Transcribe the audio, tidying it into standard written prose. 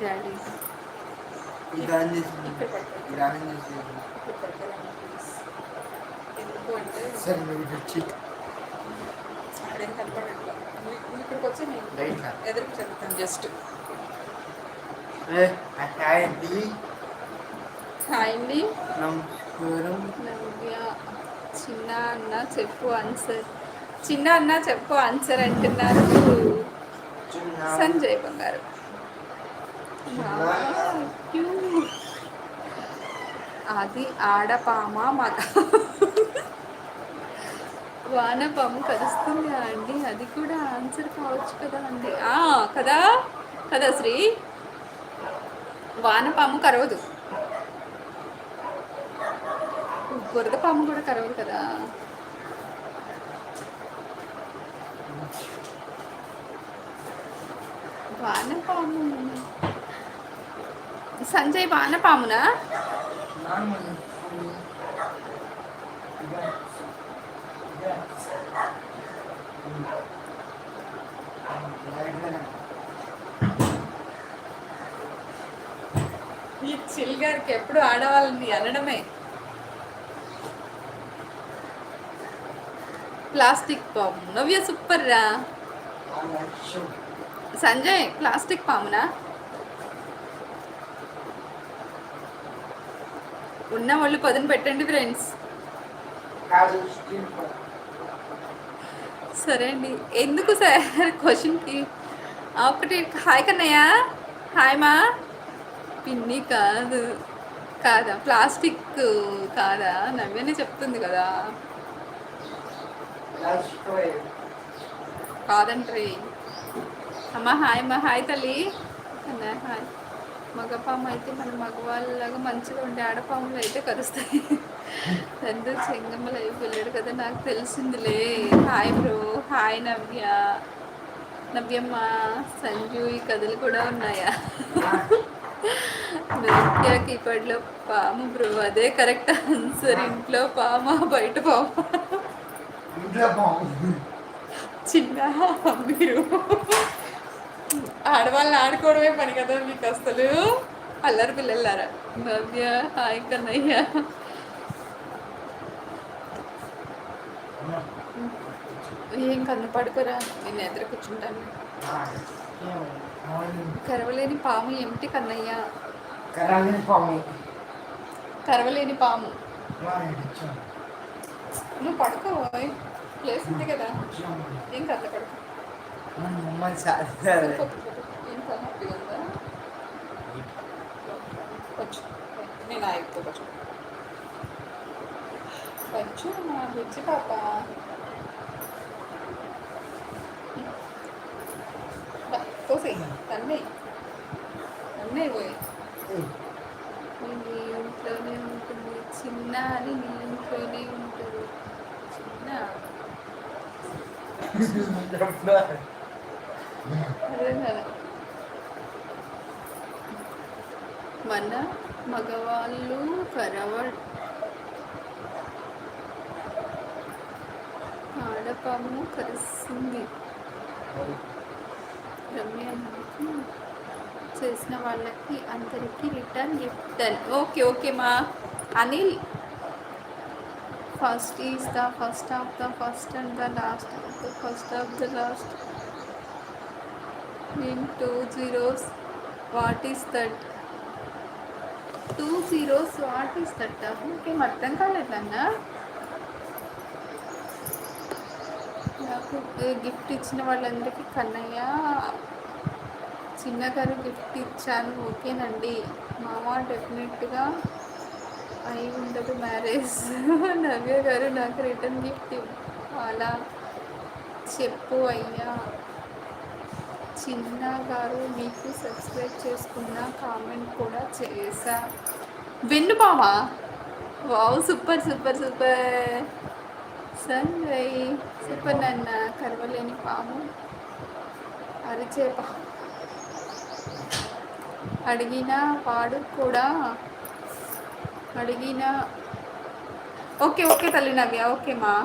Daddy ఇదాన్ని ఇక్కడ పడుతుంది ఇదాన్ని ఇక్కడ పడుకోవాలమ్మా ప్లీజ్. ఎందుకు అంటే సరే నువ్వు వచ్చి అక్కడేం కనపడట్లా. నువ్వు ఇక్కడికి వచ్చి నేను రైట్ ఎదురుకు చెప్తాను జస్ట్. హాయ్ అండి హాయ్ అండి. నమస్కారం. నవ్య చిన్న అన్న చెప్పు ఆన్సర్. చిన్న అన్న చెప్పు ఆన్సర్ అంటున్నారు సంజయ్ బంగారు. అది ఆడపామ మగ వానపాము కరుస్తుంది అండి. అది కూడా ఆన్సర్ కావచ్చు కదా అండి. కదా కదా శ్రీ. వానపాము కరవదు, బురద పాము కూడా కరవదు కదా. వానపాము సంజయ్ వానపామునా? ఈ చిల్ గారికి ఎప్పుడు ఆడవాళ్ళని అనడమే. ప్లాస్టిక్ పాము. నవ్య సూపర్ రా. సంజయ్ ప్లాస్టిక్ పామునా? ఉన్న వాళ్ళు పదును పెట్టండి ఫ్రెండ్స్. సరే అండి. ఎందుకు సార్ క్వశ్చన్కి ఒకటి హాయ్ కన్నయ్య. హాయ్ మా. పిన్ని కాదు కాదా? ప్లాస్టిక్ కాదా? నవ్యనే చెప్తుంది కదా. కాదంట్రీ. అమ్మ హాయ్ అమ్మ. హాయ్ తల్లి. అన్నయ్య హాయ్. మగపాము అయితే మన మగవాళ్ళలాగా మంచిగా ఉండే ఆడపాములు అయితే కరుస్తాయి. తండ్రి చెంగమ్మలు అయి వెళ్ళాడు కదా, నాకు తెలిసిందిలే. Hi bro. హాయ్ నవ్య. నవ్యమ్మ. సంజు ఈ కథలు కూడా ఉన్నాయా? నవ్యకి ఇప్పట్లో పాము బ్రో. అదే కరెక్ట్ ఆన్సర్. ఇంట్లో పామా బయట పామా? చిన్న మీరు ఆడవాళ్ళని ఆడుకోవడమే పని కదా మీకు అసలు. అల్లరి పిల్లలారా. నవ్య హాయ్ కన్నయ్య. ఏం కన్ను పడుకోరా, నేను ఎదురు కూర్చుంటాను. కరవలేని పాము ఏమిటి కన్నయ్య? కరవలేని పాము. నువ్వు పడుకో, ప్లేస్ ఉంది కదా. ఏం కథ పడుకో. ఏం కథ హ్యాపీగా ఉందా? కొంచెం నేను అయిపోవచ్చు కొంచెం నా బుజ్జి పాప. పోసి తన్నే తన్నే పోయి. నీ ఇంట్లోనే ఉంటుంది చిన్న అని. నీ ఇంట్లోనే ఉంటుంది చిన్న. అదే కదా. మన మగవాళ్ళు ఆడపాము కరుస్తుంది. రమ్య చేసిన వాళ్ళకి అందరికీ రిటర్న్ గిఫ్ట్. ఓకే ఓకే మా Anil. First is the first of the first and the last of the first of the last in 2 zeros. What is that? 2 zeros what is that? ఇంకేం అర్థం కాలేదన్నా. నాకు గిఫ్ట్ ఇచ్చిన వాళ్ళందరికీ కన్నయ్య చిన్నగారు గిఫ్ట్ ఇచ్చాను. ఓకేనండి మామ. డెఫినెట్గా అయి ఉండదు మ్యారేజ్. నవ్య గారు నాకు రిటర్న్ గిఫ్ట్ అలా చెప్పు అయ్యా. చిన్న గారు మీకు సబ్స్క్రైబ్ చేసుకున్న కామెంట్ కూడా చేసా. వెన్ను పామా? Wow super super super Sanjay. Super నాన్న. కరవలేని పాము అరిచేప. అడిగిన వాడు కూడా అడిగిన. ఓకే ఓకే తల్లి నవ్య. ఓకే మా.